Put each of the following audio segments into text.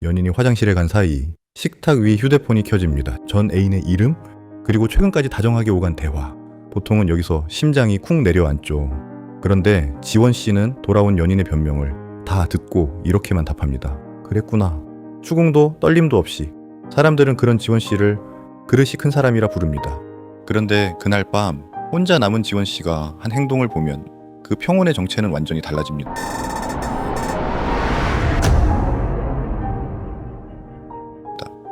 연인이 화장실에 간 사이 식탁 위 휴대폰이 켜집니다. 전 애인의 이름, 그리고 최근까지 다정하게 오간 대화. 보통은 여기서 심장이 쿵 내려앉죠. 그런데 지원 씨는 돌아온 연인의 변명을 다 듣고 이렇게만 답합니다. 그랬구나. 추궁도 떨림도 없이. 사람들은 그런 지원 씨를 그릇이 큰 사람이라 부릅니다. 그런데 그날 밤 혼자 남은 지원 씨가 한 행동을 보면 그 평온의 정체는 완전히 달라집니다.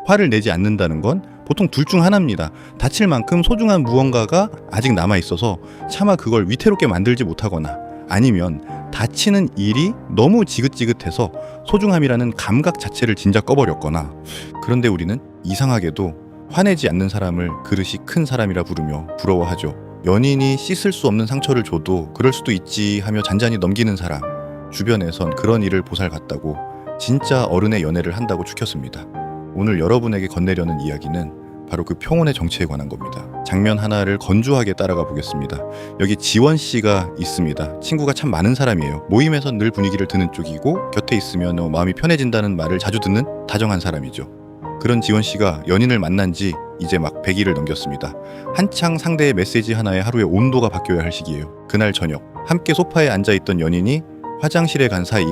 화를 내지 않는다는 건 보통 둘 중 하나입니다. 다칠 만큼 소중한 무언가가 아직 남아있어서 차마 그걸 위태롭게 만들지 못하거나, 아니면 다치는 일이 너무 지긋지긋해서 소중함이라는 감각 자체를 진작 꺼버렸거나. 그런데 우리는 이상하게도 화내지 않는 사람을 그릇이 큰 사람이라 부르며 부러워하죠. 연인이 씻을 수 없는 상처를 줘도 그럴 수도 있지 하며 잔잔히 넘기는 사람. 주변에선 그런 일을 보살같다고 진짜 어른의 연애를 한다고 추켰습니다. 오늘 여러분에게 건네려는 이야기는 바로 그 평온의 정체에 관한 겁니다. 장면 하나를 건조하게 따라가 보겠습니다. 여기 지원 씨가 있습니다. 친구가 참 많은 사람이에요. 모임에서 늘 분위기를 드는 쪽이고, 곁에 있으면 마음이 편해진다는 말을 자주 듣는 다정한 사람이죠. 그런 지원 씨가 연인을 만난 지 이제 막 100일을 넘겼습니다. 한창 상대의 메시지 하나에 하루의 온도가 바뀌어야 할 시기예요. 그날 저녁 함께 소파에 앉아있던 연인이 화장실에 간 사이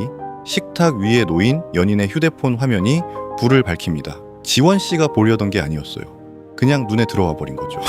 식탁 위에 놓인 연인의 휴대폰 화면이 불을 밝힙니다. 지원 씨가 보려던 게 아니었어요. 그냥 눈에 들어와 버린 거죠.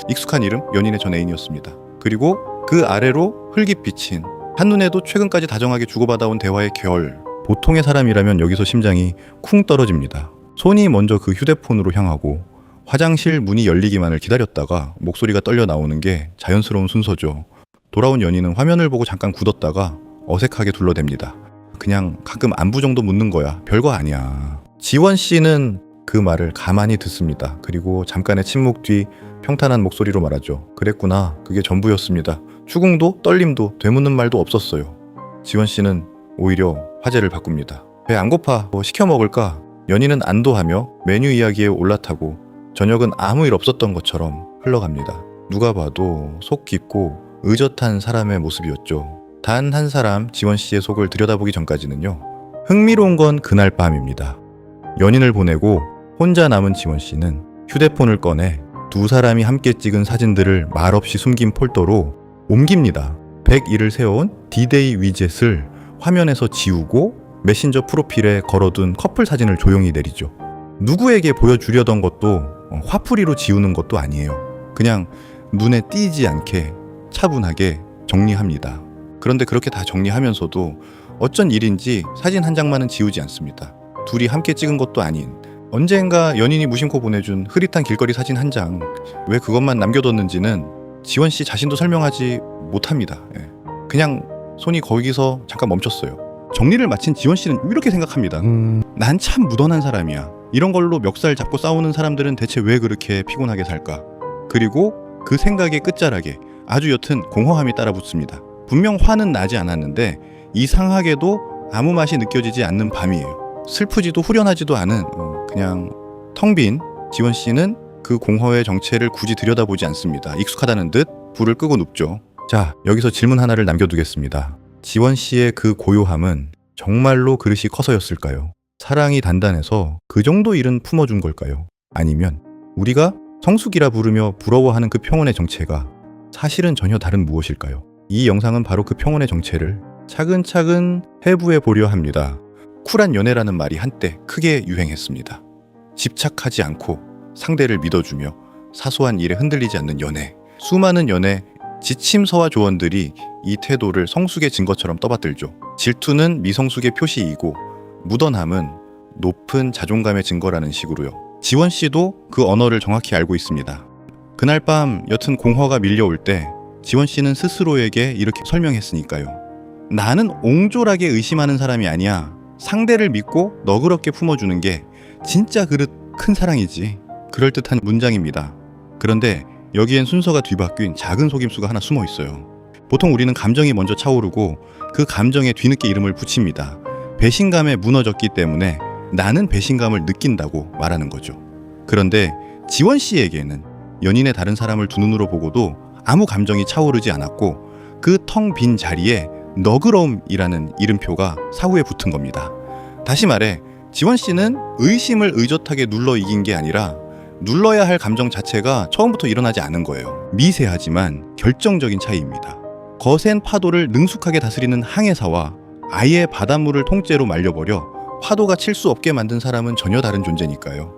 익숙한 이름, 연인의 전 애인이었습니다. 그리고 그 아래로 흘깃 비친, 한눈에도 최근까지 다정하게 주고받아온 대화의 결. 보통의 사람이라면 여기서 심장이 쿵 떨어집니다. 손이 먼저 그 휴대폰으로 향하고 화장실 문이 열리기만을 기다렸다가 목소리가 떨려 나오는 게 자연스러운 순서죠. 돌아온 연인은 화면을 보고 잠깐 굳었다가 어색하게 둘러댑니다. 그냥 가끔 안부 정도 묻는 거야. 별거 아니야. 지원 씨는 그 말을 가만히 듣습니다. 그리고 잠깐의 침묵 뒤 평탄한 목소리로 말하죠. 그랬구나. 그게 전부였습니다. 추궁도 떨림도 되묻는 말도 없었어요. 지원 씨는 오히려 화제를 바꿉니다. 배 안 고파. 뭐 시켜 먹을까? 연인은 안도하며 메뉴 이야기에 올라타고 저녁은 아무 일 없었던 것처럼 흘러갑니다. 누가 봐도 속 깊고 의젓한 사람의 모습이었죠. 단 한 사람, 지원 씨의 속을 들여다보기 전까지는요. 흥미로운 건 그날 밤입니다. 연인을 보내고 혼자 남은 지원 씨는 휴대폰을 꺼내 두 사람이 함께 찍은 사진들을 말없이 숨긴 폴더로 옮깁니다. 101을 세워온 D-Day 위젯을 화면에서 지우고 메신저 프로필에 걸어둔 커플 사진을 조용히 내리죠. 누구에게 보여주려던 것도 화풀이로 지우는 것도 아니에요. 그냥 눈에 띄지 않게 차분하게 정리합니다. 그런데 그렇게 다 정리하면서도 어쩐 일인지 사진 한 장만은 지우지 않습니다. 둘이 함께 찍은 것도 아닌 언젠가 연인이 무심코 보내준 흐릿한 길거리 사진 한 장, 왜 그것만 남겨뒀는지는 지원 씨 자신도 설명하지 못합니다. 그냥 손이 거기서 잠깐 멈췄어요. 정리를 마친 지원 씨는 이렇게 생각합니다. 난 참 무던한 사람이야. 이런 걸로 멱살 잡고 싸우는 사람들은 대체 왜 그렇게 피곤하게 살까? 그리고 그 생각의 끝자락에 아주 옅은 공허함이 따라붙습니다. 분명 화는 나지 않았는데 이상하게도 아무 맛이 느껴지지 않는 밤이에요. 슬프지도 후련하지도 않은 그냥 텅 빈. 지원 씨는 그 공허의 정체를 굳이 들여다보지 않습니다. 익숙하다는 듯 불을 끄고 눕죠. 자, 여기서 질문 하나를 남겨두겠습니다. 지원 씨의 그 고요함은 정말로 그릇이 커서였을까요? 사랑이 단단해서 그 정도 일은 품어준 걸까요? 아니면 우리가 성숙이라 부르며 부러워하는 그 평온의 정체가 사실은 전혀 다른 무엇일까요? 이 영상은 바로 그 평온의 정체를 차근차근 해부해 보려 합니다. 쿨한 연애라는 말이 한때 크게 유행했습니다. 집착하지 않고 상대를 믿어주며 사소한 일에 흔들리지 않는 연애. 수많은 연애 지침서와 조언들이 이 태도를 성숙의 증거처럼 떠받들죠. 질투는 미성숙의 표시이고 무던함은 높은 자존감의 증거라는 식으로요. 지원 씨도 그 언어를 정확히 알고 있습니다. 그날 밤 옅은 공허가 밀려올 때 지원 씨는 스스로에게 이렇게 설명했으니까요. 나는 옹졸하게 의심하는 사람이 아니야. 상대를 믿고 너그럽게 품어주는 게 진짜 그릇 큰 사랑이지. 그럴듯한 문장입니다. 그런데 여기엔 순서가 뒤바뀐 작은 속임수가 하나 숨어 있어요. 보통 우리는 감정이 먼저 차오르고 그 감정에 뒤늦게 이름을 붙입니다. 배신감에 무너졌기 때문에 나는 배신감을 느낀다고 말하는 거죠. 그런데 지원 씨에게는 연인의 다른 사람을 두 눈으로 보고도 아무 감정이 차오르지 않았고 그 텅 빈 자리에 너그러움이라는 이름표가 사후에 붙은 겁니다. 다시 말해 지원 씨는 의심을 의젓하게 눌러 이긴 게 아니라 눌러야 할 감정 자체가 처음부터 일어나지 않은 거예요. 미세하지만 결정적인 차이입니다. 거센 파도를 능숙하게 다스리는 항해사와 아예 바닷물을 통째로 말려버려 파도가 칠 수 없게 만든 사람은 전혀 다른 존재니까요.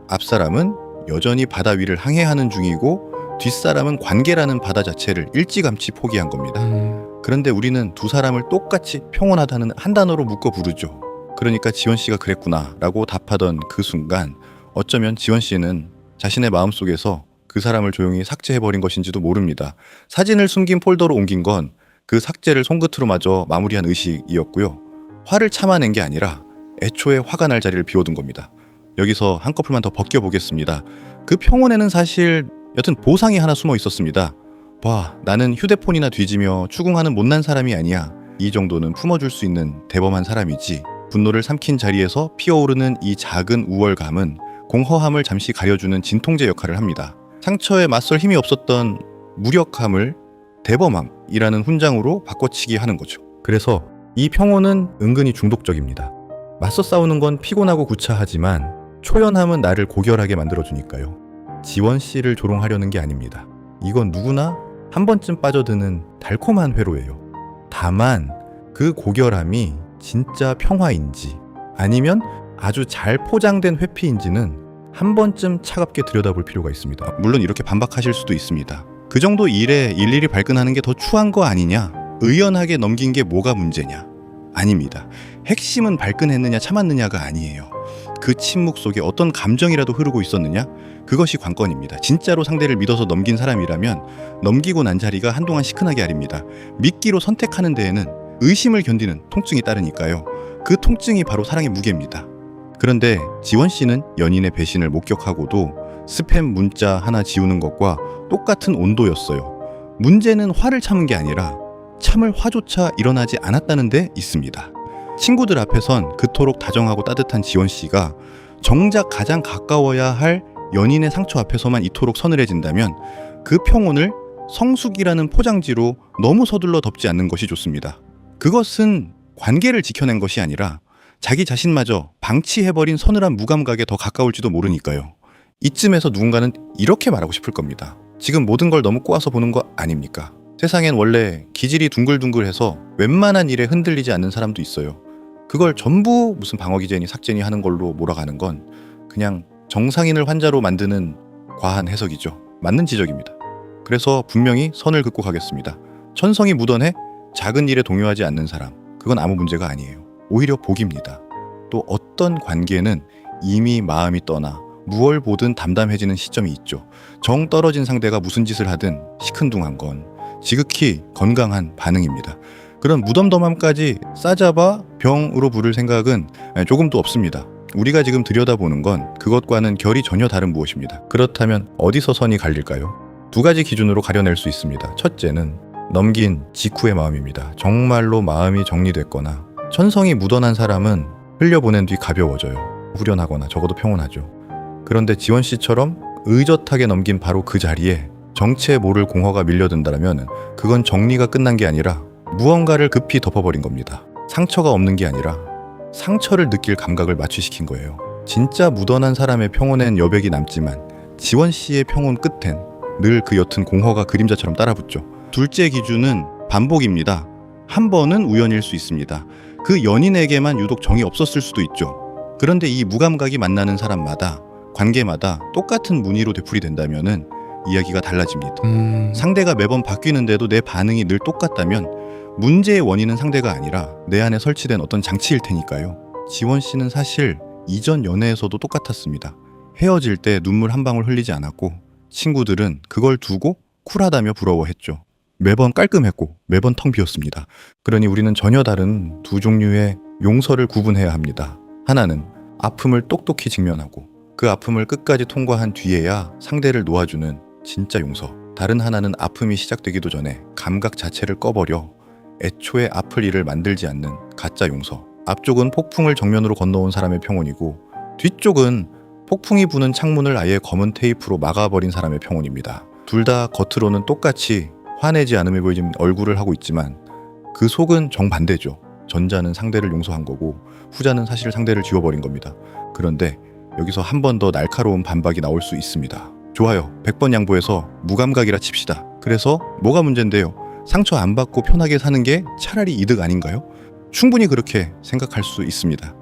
앞사람은 여전히 바다 위를 항해하는 중이고 뒷사람은 관계라는 바다 자체를 일찌감치 포기한 겁니다. 그런데 우리는 두 사람을 똑같이 평온하다는 한 단어로 묶어 부르죠. 그러니까 지원 씨가 그랬구나 라고 답하던 그 순간 어쩌면 지원 씨는 자신의 마음속에서 그 사람을 조용히 삭제해버린 것인지도 모릅니다. 사진을 숨긴 폴더로 옮긴 건 그 삭제를 손끝으로 마저 마무리한 의식이었고요. 화를 참아낸 게 아니라 애초에 화가 날 자리를 비워둔 겁니다. 여기서 한꺼풀만 더 벗겨보겠습니다. 그 평온에는 사실 여튼 보상이 하나 숨어 있었습니다. 봐, 나는 휴대폰이나 뒤지며 추궁하는 못난 사람이 아니야. 이 정도는 품어줄 수 있는 대범한 사람이지. 분노를 삼킨 자리에서 피어오르는 이 작은 우월감은 공허함을 잠시 가려주는 진통제 역할을 합니다. 상처에 맞설 힘이 없었던 무력함을 대범함이라는 훈장으로 바꿔치기 하는 거죠. 그래서 이 평온은 은근히 중독적입니다. 맞서 싸우는 건 피곤하고 구차하지만 초연함은 나를 고결하게 만들어주니까요. 지원 씨를 조롱하려는 게 아닙니다. 이건 누구나 한 번쯤 빠져드는 달콤한 회로예요. 다만 그 고결함이 진짜 평화인지 아니면 아주 잘 포장된 회피인지는 한 번쯤 차갑게 들여다볼 필요가 있습니다. 물론 이렇게 반박하실 수도 있습니다. 그 정도 일에 일일이 발끈하는 게 더 추한 거 아니냐? 의연하게 넘긴 게 뭐가 문제냐? 아닙니다. 핵심은 발끈했느냐 참았느냐가 아니에요. 그 침묵 속에 어떤 감정이라도 흐르고 있었느냐? 그것이 관건입니다. 진짜로 상대를 믿어서 넘긴 사람이라면 넘기고 난 자리가 한동안 시큰하게 아립니다. 믿기로 선택하는 데에는 의심을 견디는 통증이 따르니까요. 그 통증이 바로 사랑의 무게입니다. 그런데 지원 씨는 연인의 배신을 목격하고도 스팸 문자 하나 지우는 것과 똑같은 온도였어요. 문제는 화를 참은 게 아니라 참을 화조차 일어나지 않았다는 데 있습니다. 친구들 앞에선 그토록 다정하고 따뜻한 지원 씨가 정작 가장 가까워야 할 연인의 상처 앞에서만 이토록 서늘해진다면 그 평온을 성숙이라는 포장지로 너무 서둘러 덮지 않는 것이 좋습니다. 그것은 관계를 지켜낸 것이 아니라 자기 자신마저 방치해버린 서늘한 무감각에 더 가까울지도 모르니까요. 이쯤에서 누군가는 이렇게 말하고 싶을 겁니다. 지금 모든 걸 너무 꼬아서 보는 거 아닙니까? 세상엔 원래 기질이 둥글둥글해서 웬만한 일에 흔들리지 않는 사람도 있어요. 그걸 전부 무슨 방어기제니 삭제니 하는 걸로 몰아가는 건 그냥 정상인을 환자로 만드는 과한 해석이죠. 맞는 지적입니다. 그래서 분명히 선을 긋고 가겠습니다. 천성이 묻어내 작은 일에 동요하지 않는 사람, 그건 아무 문제가 아니에요. 오히려 복입니다. 또 어떤 관계는 이미 마음이 떠나 무얼 보든 담담해지는 시점이 있죠. 정 떨어진 상대가 무슨 짓을 하든 시큰둥한 건 지극히 건강한 반응입니다. 그런 무덤덤함까지 싸잡아 병으로 부를 생각은 조금도 없습니다. 우리가 지금 들여다보는 건 그것과는 결이 전혀 다른 무엇입니다. 그렇다면 어디서 선이 갈릴까요? 두 가지 기준으로 가려낼 수 있습니다. 첫째는 넘긴 직후의 마음입니다. 정말로 마음이 정리됐거나 천성이 묻어난 사람은 흘려보낸 뒤 가벼워져요. 후련하거나 적어도 평온하죠. 그런데 지원 씨처럼 의젓하게 넘긴 바로 그 자리에 정체 모를 공허가 밀려든다면 그건 정리가 끝난 게 아니라 무언가를 급히 덮어버린 겁니다. 상처가 없는 게 아니라 상처를 느낄 감각을 마취시킨 거예요. 진짜 묻어난 사람의 평온엔 여백이 남지만 지원 씨의 평온 끝엔 늘 그 옅은 공허가 그림자처럼 따라붙죠. 둘째 기준은 반복입니다. 한 번은 우연일 수 있습니다. 그 연인에게만 유독 정이 없었을 수도 있죠. 그런데 이 무감각이 만나는 사람마다 관계마다 똑같은 무늬로 되풀이된다면은 이야기가 달라집니다. 상대가 매번 바뀌는데도 내 반응이 늘 똑같다면 문제의 원인은 상대가 아니라 내 안에 설치된 어떤 장치일 테니까요. 지원 씨는 사실 이전 연애에서도 똑같았습니다. 헤어질 때 눈물 한 방울 흘리지 않았고 친구들은 그걸 두고 쿨하다며 부러워했죠. 매번 깔끔했고 매번 텅 비었습니다. 그러니 우리는 전혀 다른 두 종류의 용서를 구분해야 합니다. 하나는 아픔을 똑똑히 직면하고 그 아픔을 끝까지 통과한 뒤에야 상대를 놓아주는 진짜 용서. 다른 하나는 아픔이 시작되기도 전에 감각 자체를 꺼버려 애초에 아플 일을 만들지 않는 가짜 용서. 앞쪽은 폭풍을 정면으로 건너온 사람의 평온이고 뒤쪽은 폭풍이 부는 창문을 아예 검은 테이프로 막아버린 사람의 평온입니다. 둘 다 겉으로는 똑같이 화내지 않음에 보이는 얼굴을 하고 있지만 그 속은 정반대죠. 전자는 상대를 용서한 거고 후자는 사실 상대를 지워버린 겁니다. 그런데 여기서 한 번 더 날카로운 반박이 나올 수 있습니다. 좋아요. 100번 양보해서 무감각이라 칩시다. 그래서 뭐가 문제인데요? 상처 안 받고 편하게 사는 게 차라리 이득 아닌가요? 충분히 그렇게 생각할 수 있습니다.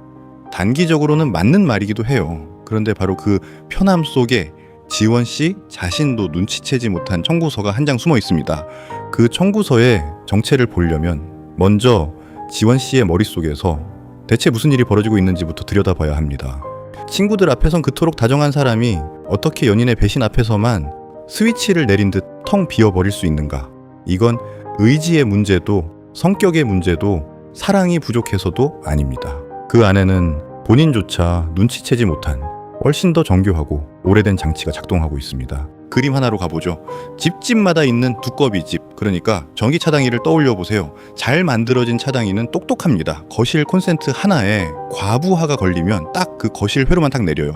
단기적으로는 맞는 말이기도 해요. 그런데 바로 그 편함 속에 지원 씨 자신도 눈치채지 못한 청구서가 한 장 숨어 있습니다. 그 청구서의 정체를 보려면 먼저 지원 씨의 머릿속에서 대체 무슨 일이 벌어지고 있는지부터 들여다봐야 합니다. 친구들 앞에선 그토록 다정한 사람이 어떻게 연인의 배신 앞에서만 스위치를 내린 듯 텅 비어버릴 수 있는가? 이건 의지의 문제도 성격의 문제도 사랑이 부족해서도 아닙니다. 그 안에는 본인조차 눈치채지 못한 훨씬 더 정교하고 오래된 장치가 작동하고 있습니다. 그림 하나로 가보죠. 집집마다 있는 두꺼비 집, 그러니까 전기 차단기를 떠올려 보세요. 잘 만들어진 차단기는 똑똑합니다. 거실 콘센트 하나에 과부하가 걸리면 딱 그 거실 회로만 딱 내려요.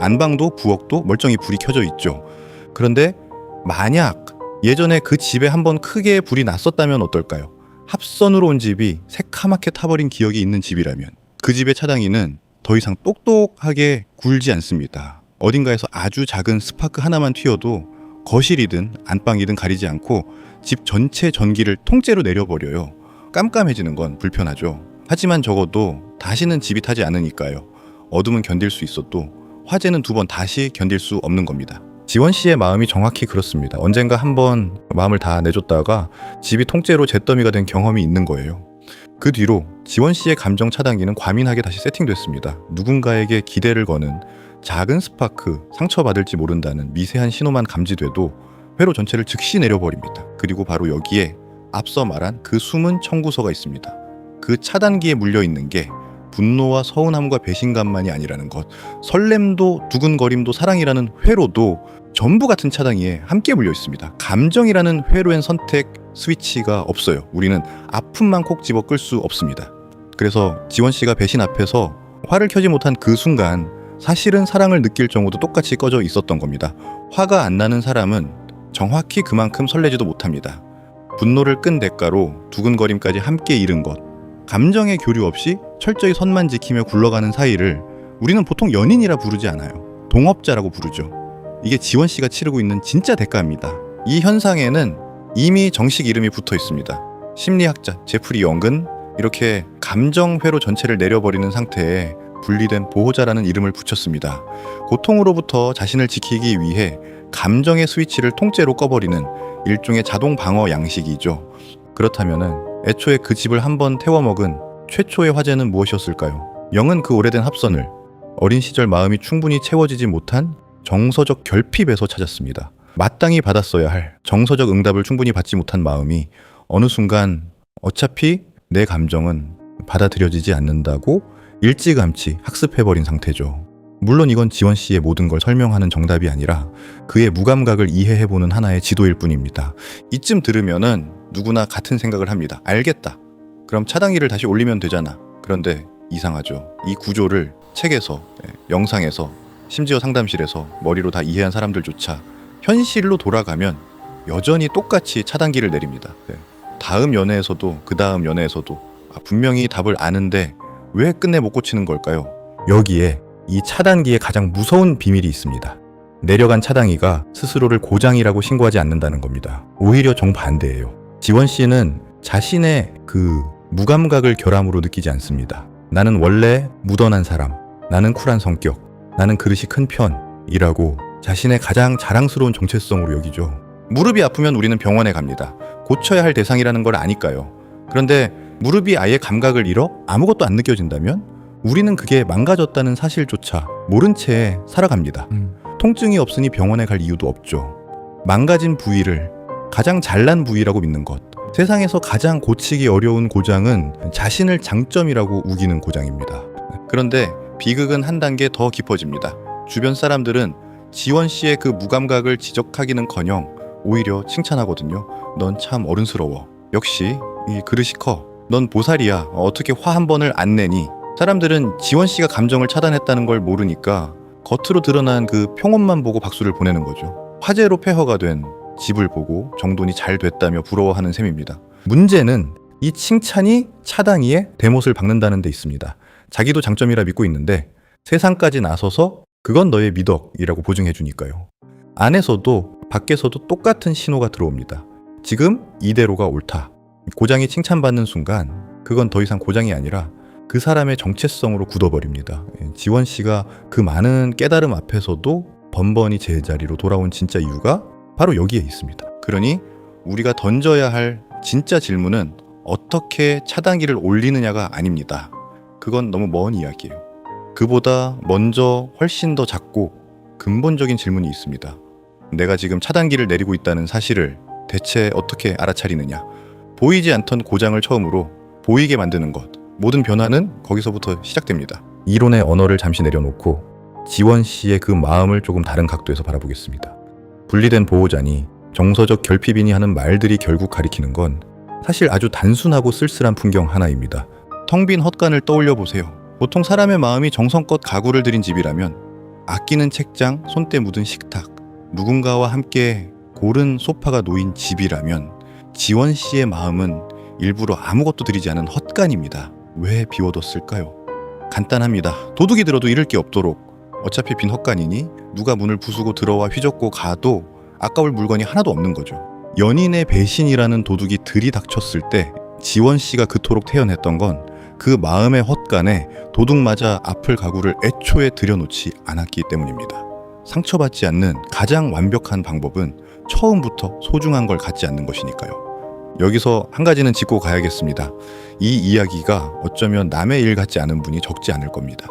안방도 부엌도 멀쩡히 불이 켜져 있죠. 그런데 만약 예전에 그 집에 한번 크게 불이 났었다면 어떨까요? 합선으로 온 집이 새카맣게 타버린 기억이 있는 집이라면 그 집의 차단기는 더 이상 똑똑하게 굴지 않습니다. 어딘가에서 아주 작은 스파크 하나만 튀어도 거실이든 안방이든 가리지 않고 집 전체 전기를 통째로 내려버려요. 깜깜해지는 건 불편하죠. 하지만 적어도 다시는 집이 타지 않으니까요. 어둠은 견딜 수 있어도 화재는 2번 다시 견딜 수 없는 겁니다. 지원 씨의 마음이 정확히 그렇습니다. 언젠가 한번 마음을 다 내줬다가 집이 통째로 잿더미가 된 경험이 있는 거예요. 그 뒤로 지원 씨의 감정 차단기는 과민하게 다시 세팅됐습니다. 누군가에게 기대를 거는 작은 스파크, 상처받을지 모른다는 미세한 신호만 감지돼도 회로 전체를 즉시 내려버립니다. 그리고 바로 여기에 앞서 말한 그 숨은 청구서가 있습니다. 그 차단기에 물려있는 게 분노와 서운함과 배신감만이 아니라는 것, 설렘도 두근거림도 사랑이라는 회로도 전부 같은 차단기에 함께 물려 있습니다. 감정이라는 회로엔 선택 스위치가 없어요. 우리는 아픔만 콕 집어 끌 수 없습니다. 그래서 지원 씨가 배신 앞에서 화를 켜지 못한 그 순간 사실은 사랑을 느낄 정도도 똑같이 꺼져 있었던 겁니다. 화가 안 나는 사람은 정확히 그만큼 설레지도 못합니다. 분노를 끈 대가로 두근거림까지 함께 잃은 것, 감정의 교류 없이 철저히 선만 지키며 굴러가는 사이를 우리는 보통 연인이라 부르지 않아요. 동업자라고 부르죠. 이게 지원 씨가 치르고 있는 진짜 대가입니다. 이 현상에는 이미 정식 이름이 붙어 있습니다. 심리학자 제프리 영은 이렇게 감정 회로 전체를 내려버리는 상태에 분리된 보호자라는 이름을 붙였습니다. 고통으로부터 자신을 지키기 위해 감정의 스위치를 통째로 꺼버리는 일종의 자동 방어 양식이죠. 그렇다면은 애초에 그 집을 한번 태워먹은 최초의 화재는 무엇이었을까요? 영은 그 오래된 합선을 어린 시절 마음이 충분히 채워지지 못한 정서적 결핍에서 찾았습니다. 마땅히 받았어야 할 정서적 응답을 충분히 받지 못한 마음이 어느 순간 어차피 내 감정은 받아들여지지 않는다고 일찌감치 학습해버린 상태죠. 물론 이건 지원 씨의 모든 걸 설명하는 정답이 아니라 그의 무감각을 이해해보는 하나의 지도일 뿐입니다. 이쯤 들으면은 누구나 같은 생각을 합니다. 알겠다. 그럼 차단기를 다시 올리면 되잖아. 그런데 이상하죠. 이 구조를 책에서, 영상에서, 심지어 상담실에서 머리로 다 이해한 사람들조차 현실로 돌아가면 여전히 똑같이 차단기를 내립니다. 다음 연애에서도 그 다음 연애에서도 분명히 답을 아는데 왜 끝내 못 고치는 걸까요? 여기에 이 차단기의 가장 무서운 비밀이 있습니다. 내려간 차단기가 스스로를 고장이라고 신고하지 않는다는 겁니다. 오히려 정반대예요. 지원 씨는 자신의 그 무감각을 결함으로 느끼지 않습니다. 나는 원래 무던한 사람, 나는 쿨한 성격, 나는 그릇이 큰 편이라고 자신의 가장 자랑스러운 정체성으로 여기죠. 무릎이 아프면 우리는 병원에 갑니다. 고쳐야 할 대상이라는 걸 아니까요. 그런데 무릎이 아예 감각을 잃어 아무것도 안 느껴진다면 우리는 그게 망가졌다는 사실조차 모른 채 살아갑니다. 통증이 없으니 병원에 갈 이유도 없죠. 망가진 부위를 가장 잘난 부위라고 믿는 것. 세상에서 가장 고치기 어려운 고장은 자신을 장점이라고 우기는 고장입니다. 그런데 비극은 한 단계 더 깊어집니다. 주변 사람들은 지원 씨의 그 무감각을 지적하기는커녕 오히려 칭찬하거든요. 넌 참 어른스러워. 역시 이 그릇이 커. 넌 보살이야. 어떻게 화 한 번을 안 내니? 사람들은 지원 씨가 감정을 차단했다는 걸 모르니까 겉으로 드러난 그 평온만 보고 박수를 보내는 거죠. 화재로 폐허가 된 집을 보고 정돈이 잘 됐다며 부러워하는 셈입니다. 문제는 이 칭찬이 차당이의 대못을 박는다는 데 있습니다. 자기도 장점이라 믿고 있는데 세상까지 나서서 그건 너의 미덕이라고 보증해 주니까요. 안에서도 밖에서도 똑같은 신호가 들어옵니다. 지금 이대로가 옳다. 고장이 칭찬받는 순간 그건 더 이상 고장이 아니라 그 사람의 정체성으로 굳어버립니다. 지원 씨가 그 많은 깨달음 앞에서도 번번이 제자리로 돌아온 진짜 이유가 바로 여기에 있습니다. 그러니 우리가 던져야 할 진짜 질문은 어떻게 차단기를 올리느냐가 아닙니다. 그건 너무 먼 이야기예요. 그보다 먼저 훨씬 더 작고 근본적인 질문이 있습니다. 내가 지금 차단기를 내리고 있다는 사실을 대체 어떻게 알아차리느냐. 보이지 않던 고장을 처음으로 보이게 만드는 것. 모든 변화는 거기서부터 시작됩니다. 이론의 언어를 잠시 내려놓고 지원 씨의 그 마음을 조금 다른 각도에서 바라보겠습니다. 분리된 보호자니 정서적 결핍이니 하는 말들이 결국 가리키는 건 사실 아주 단순하고 쓸쓸한 풍경 하나입니다. 텅 빈 헛간을 떠올려 보세요. 보통 사람의 마음이 정성껏 가구를 들인 집이라면 아끼는 책장, 손때 묻은 식탁, 누군가와 함께 고른 소파가 놓인 집이라면 지원 씨의 마음은 일부러 아무것도 들이지 않은 헛간입니다. 왜 비워뒀을까요? 간단합니다. 도둑이 들어도 잃을 게 없도록. 어차피 빈 헛간이니 누가 문을 부수고 들어와 휘젓고 가도 아까울 물건이 하나도 없는 거죠. 연인의 배신이라는 도둑이 들이닥쳤을 때 지원 씨가 그토록 태연했던 건 그 마음의 헛간에 도둑 맞아 아플 가구를 애초에 들여놓지 않았기 때문입니다. 상처받지 않는 가장 완벽한 방법은 처음부터 소중한 걸 갖지 않는 것이니까요. 여기서 한 가지는 짚고 가야겠습니다. 이 이야기가 어쩌면 남의 일 같지 않은 분이 적지 않을 겁니다.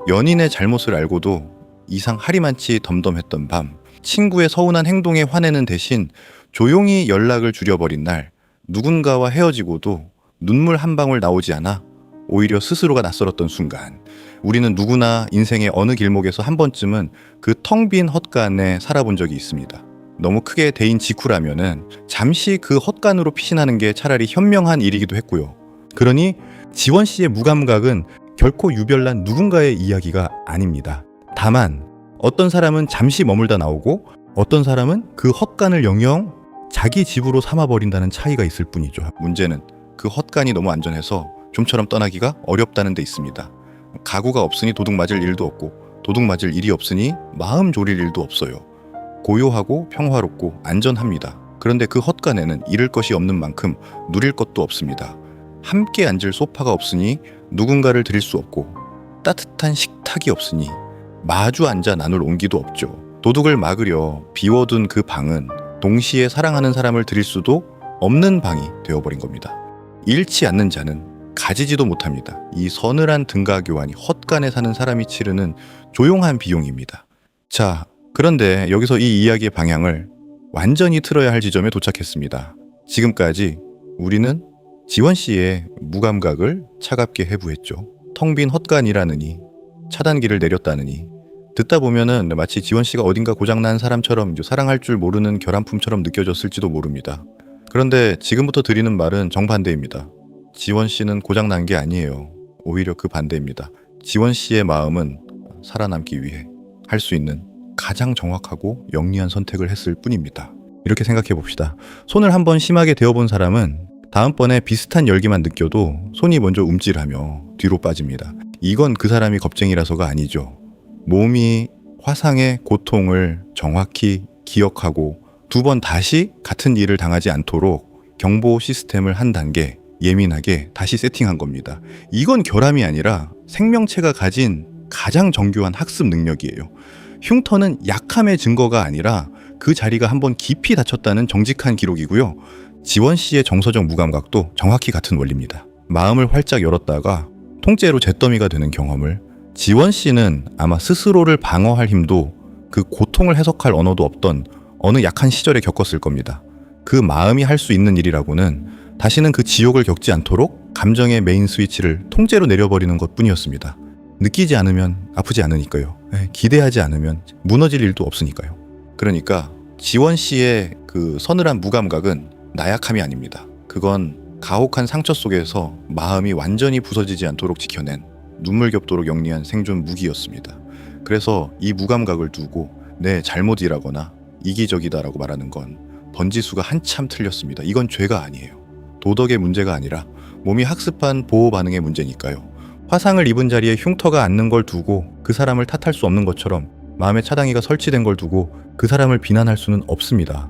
연인의 잘못을 알고도 이상 하리만치 덤덤했던 밤, 친구의 서운한 행동에 화내는 대신 조용히 연락을 줄여버린 날, 누군가와 헤어지고도 눈물 한 방울 나오지 않아 오히려 스스로가 낯설었던 순간, 우리는 누구나 인생의 어느 길목에서 한 번쯤은 그 텅 빈 헛간에 살아본 적이 있습니다. 너무 크게 대인 직후라면은 잠시 그 헛간으로 피신하는 게 차라리 현명한 일이기도 했고요. 그러니 지원 씨의 무감각은 결코 유별난 누군가의 이야기가 아닙니다. 다만 어떤 사람은 잠시 머물다 나오고 어떤 사람은 그 헛간을 영영 자기 집으로 삼아버린다는 차이가 있을 뿐이죠. 문제는 그 헛간이 너무 안전해서 좀처럼 떠나기가 어렵다는 데 있습니다. 가구가 없으니 도둑 맞을 일도 없고 도둑 맞을 일이 없으니 마음 졸일 일도 없어요. 고요하고 평화롭고 안전합니다. 그런데 그 헛간에는 잃을 것이 없는 만큼 누릴 것도 없습니다. 함께 앉을 소파가 없으니 누군가를 드릴 수 없고 따뜻한 식탁이 없으니 마주 앉아 나눌 온기도 없죠. 도둑을 막으려 비워둔 그 방은 동시에 사랑하는 사람을 드릴 수도 없는 방이 되어버린 겁니다. 잃지 않는 자는 가지지도 못합니다. 이 서늘한 등가 교환이 헛간에 사는 사람이 치르는 조용한 비용입니다. 자, 그런데 여기서 이 이야기의 방향을 완전히 틀어야 할 지점에 도착했습니다. 지금까지 우리는 지원 씨의 무감각을 차갑게 해부했죠. 텅 빈 헛간이라느니 차단기를 내렸다느니 듣다 보면은 마치 지원 씨가 어딘가 고장난 사람처럼 사랑할 줄 모르는 결함품처럼 느껴졌을지도 모릅니다. 그런데 지금부터 드리는 말은 정반대입니다. 지원 씨는 고장난 게 아니에요. 오히려 그 반대입니다. 지원 씨의 마음은 살아남기 위해 할 수 있는 가장 정확하고 영리한 선택을 했을 뿐입니다. 이렇게 생각해 봅시다. 손을 한번 심하게 대어본 사람은 다음번에 비슷한 열기만 느껴도 손이 먼저 움찔하며 뒤로 빠집니다. 이건 그 사람이 겁쟁이라서가 아니죠. 몸이 화상의 고통을 정확히 기억하고 두 번 다시 같은 일을 당하지 않도록 경보 시스템을 한 단계 예민하게 다시 세팅한 겁니다. 이건 결함이 아니라 생명체가 가진 가장 정교한 학습 능력이에요. 흉터는 약함의 증거가 아니라 그 자리가 한번 깊이 닫혔다는 정직한 기록이고요. 지원 씨의 정서적 무감각도 정확히 같은 원리입니다. 마음을 활짝 열었다가 통째로 잿더미가 되는 경험을 지원 씨는 아마 스스로를 방어할 힘도 그 고통을 해석할 언어도 없던 어느 약한 시절에 겪었을 겁니다. 그 마음이 할 수 있는 일이라고는 다시는 그 지옥을 겪지 않도록 감정의 메인 스위치를 통째로 내려버리는 것뿐이었습니다. 느끼지 않으면 아프지 않으니까요. 기대하지 않으면 무너질 일도 없으니까요. 그러니까 지원 씨의 그 서늘한 무감각은 나약함이 아닙니다. 그건 가혹한 상처 속에서 마음이 완전히 부서지지 않도록 지켜낸 눈물겹도록 영리한 생존 무기였습니다. 그래서 이 무감각을 두고 내 잘못이라거나 이기적이다라고 말하는 건 번지수가 한참 틀렸습니다. 이건 죄가 아니에요. 도덕의 문제가 아니라 몸이 학습한 보호 반응의 문제니까요. 화상을 입은 자리에 흉터가 앉는 걸 두고 그 사람을 탓할 수 없는 것처럼 마음의 차단기가 설치된 걸 두고 그 사람을 비난할 수는 없습니다.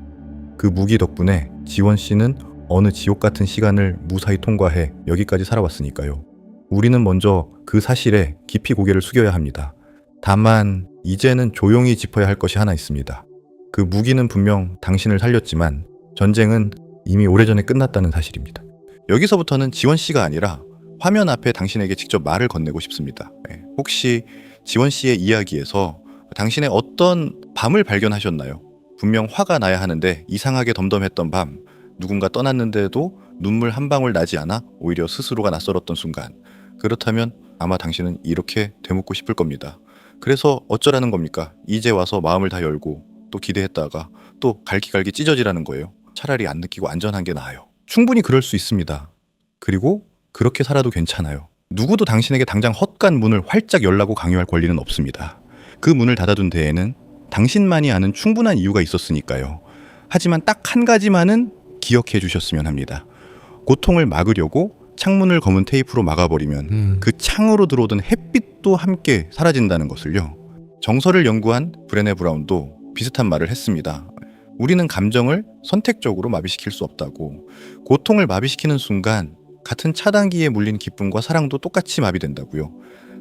그 무기 덕분에 지원 씨는 어느 지옥 같은 시간을 무사히 통과해 여기까지 살아왔으니까요. 우리는 먼저 그 사실에 깊이 고개를 숙여야 합니다. 다만 이제는 조용히 짚어야 할 것이 하나 있습니다. 그 무기는 분명 당신을 살렸지만 전쟁은 이미 오래전에 끝났다는 사실입니다. 여기서부터는 지원 씨가 아니라 화면 앞에 당신에게 직접 말을 건네고 싶습니다. 혹시 지원 씨의 이야기에서 당신의 어떤 밤을 발견하셨나요? 분명 화가 나야 하는데 이상하게 덤덤했던 밤, 누군가 떠났는데도 눈물 한 방울 나지 않아 오히려 스스로가 낯설었던 순간. 그렇다면 아마 당신은 이렇게 되묻고 싶을 겁니다. 그래서 어쩌라는 겁니까? 이제 와서 마음을 다 열고 또 기대했다가 또 갈기갈기 찢어지라는 거예요. 차라리 안 느끼고 안전한 게 나아요. 충분히 그럴 수 있습니다. 그리고 그렇게 살아도 괜찮아요. 누구도 당신에게 당장 헛간 문을 활짝 열라고 강요할 권리는 없습니다. 그 문을 닫아둔 데에는 당신만이 아는 충분한 이유가 있었으니까요. 하지만 딱 한 가지만은 기억해 주셨으면 합니다. 고통을 막으려고 창문을 검은 테이프로 막아버리면 그 창으로 들어오던 햇빛도 함께 사라진다는 것을요. 정서를 연구한 브레네 브라운도 비슷한 말을 했습니다. 우리는 감정을 선택적으로 마비시킬 수 없다고. 고통을 마비시키는 순간 같은 차단기에 물린 기쁨과 사랑도 똑같이 마비된다고요.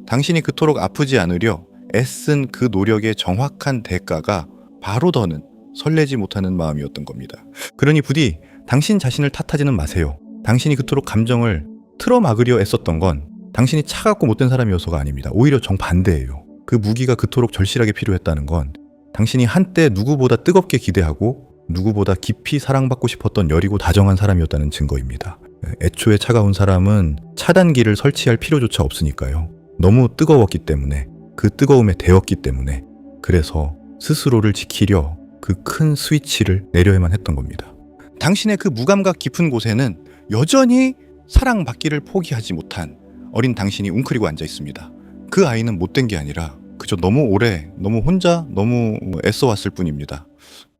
당신이 그토록 아프지 않으려 애쓴 그 노력의 정확한 대가가 바로 더는 설레지 못하는 마음이었던 겁니다. 그러니 부디 당신 자신을 탓하지는 마세요. 당신이 그토록 감정을 틀어막으려 애썼던 건 당신이 차갑고 못된 사람이어서가 아닙니다. 오히려 정반대예요. 그 무기가 그토록 절실하게 필요했다는 건 당신이 한때 누구보다 뜨겁게 기대하고 누구보다 깊이 사랑받고 싶었던 여리고 다정한 사람이었다는 증거입니다. 애초에 차가운 사람은 차단기를 설치할 필요조차 없으니까요. 너무 뜨거웠기 때문에, 그 뜨거움에 데웠기 때문에, 그래서 스스로를 지키려 그 큰 스위치를 내려야만 했던 겁니다. 당신의 그 무감각 깊은 곳에는 여전히 사랑받기를 포기하지 못한 어린 당신이 웅크리고 앉아 있습니다. 그 아이는 못된 게 아니라 그저 너무 오래, 너무 혼자, 너무 애써왔을 뿐입니다.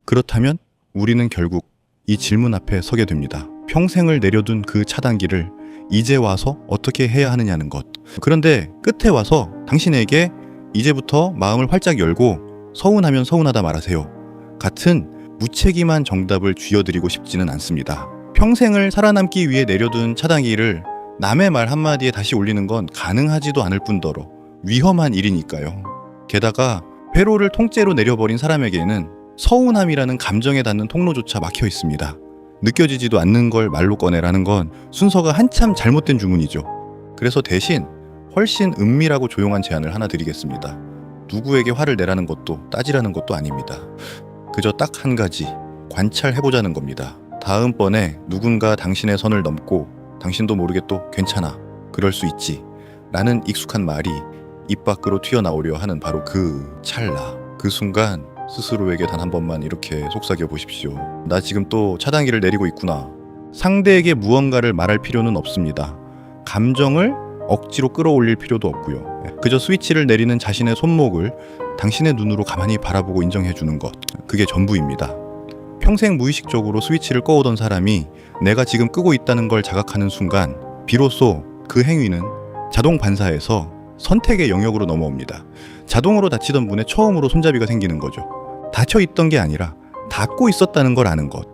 그렇다면 우리는 결국 이 질문 앞에 서게 됩니다. 평생을 내려둔 그 차단기를 이제 와서 어떻게 해야 하느냐는 것. 그런데 끝에 와서 당신에게 이제부터 마음을 활짝 열고 서운하면 서운하다 말하세요. 같은 무책임한 정답을 쥐어드리고 싶지는 않습니다. 평생을 살아남기 위해 내려둔 차단기를 남의 말 한마디에 다시 올리는 건 가능하지도 않을 뿐더러 위험한 일이니까요. 게다가 회로를 통째로 내려버린 사람에게는 서운함이라는 감정에 닿는 통로조차 막혀 있습니다. 느껴지지도 않는 걸 말로 꺼내라는 건 순서가 한참 잘못된 주문이죠. 그래서 대신 훨씬 은밀하고 조용한 제안을 하나 드리겠습니다. 누구에게 화를 내라는 것도 따지라는 것도 아닙니다. 그저 딱 한 가지 관찰해보자는 겁니다. 다음번에 누군가 당신의 선을 넘고 당신도 모르게 또 괜찮아, 그럴 수 있지 라는 익숙한 말이 입 밖으로 튀어나오려 하는 바로 그 찰나, 그 순간 스스로에게 단 한 번만 이렇게 속삭여 보십시오. 나 지금 또 차단기를 내리고 있구나. 상대에게 무언가를 말할 필요는 없습니다. 감정을 억지로 끌어올릴 필요도 없고요. 그저 스위치를 내리는 자신의 손목을 당신의 눈으로 가만히 바라보고 인정해주는 것, 그게 전부입니다. 평생 무의식적으로 스위치를 꺼오던 사람이 내가 지금 끄고 있다는 걸 자각하는 순간 비로소 그 행위는 자동 반사에서 선택의 영역으로 넘어옵니다. 자동으로 닫히던 문에 처음으로 손잡이가 생기는 거죠. 닫혀 있던 게 아니라 닫고 있었다는 걸 아는 것.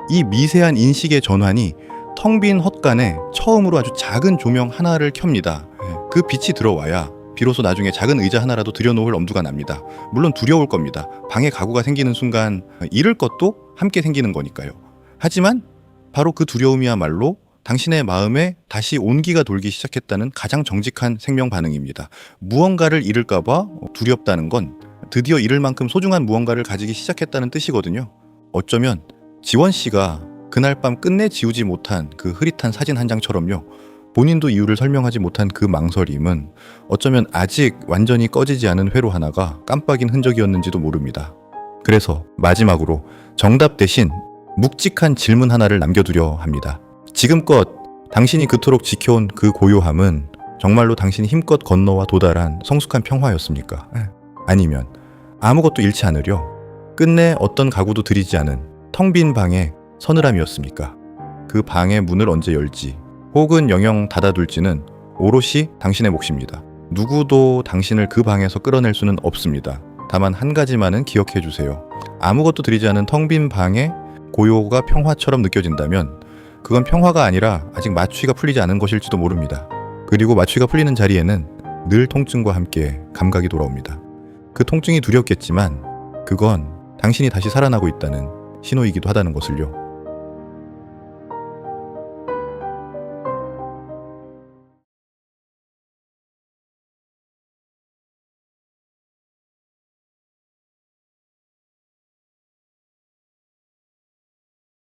이 미세한 인식의 전환이 텅 빈 헛간에 처음으로 아주 작은 조명 하나를 켭니다. 그 빛이 들어와야 비로소 나중에 작은 의자 하나라도 들여놓을 엄두가 납니다. 물론 두려울 겁니다. 방에 가구가 생기는 순간 잃을 것도 함께 생기는 거니까요. 하지만 바로 그 두려움이야말로 당신의 마음에 다시 온기가 돌기 시작했다는 가장 정직한 생명 반응입니다. 무언가를 잃을까봐 두렵다는 건 드디어 잃을 만큼 소중한 무언가를 가지기 시작했다는 뜻이거든요. 어쩌면 지원 씨가 그날 밤 끝내 지우지 못한 그 흐릿한 사진 한 장처럼요. 본인도 이유를 설명하지 못한 그 망설임은 어쩌면 아직 완전히 꺼지지 않은 회로 하나가 깜빡인 흔적이었는지도 모릅니다. 그래서 마지막으로 정답 대신 묵직한 질문 하나를 남겨두려 합니다. 지금껏 당신이 그토록 지켜온 그 고요함은 정말로 당신이 힘껏 건너와 도달한 성숙한 평화였습니까? 아니면 아무것도 잃지 않으려 끝내 어떤 가구도 들이지 않은 텅 빈 방의 서늘함이었습니까? 그 방의 문을 언제 열지 혹은 영영 닫아둘지는 오롯이 당신의 몫입니다. 누구도 당신을 그 방에서 끌어낼 수는 없습니다. 다만 한 가지만은 기억해 주세요. 아무것도 들이지 않은 텅 빈 방에 고요가 평화처럼 느껴진다면 그건 평화가 아니라 아직 마취가 풀리지 않은 것일지도 모릅니다. 그리고 마취가 풀리는 자리에는 늘 통증과 함께 감각이 돌아옵니다. 그 통증이 두렵겠지만 그건 당신이 다시 살아나고 있다는 신호이기도 하다는 것을요.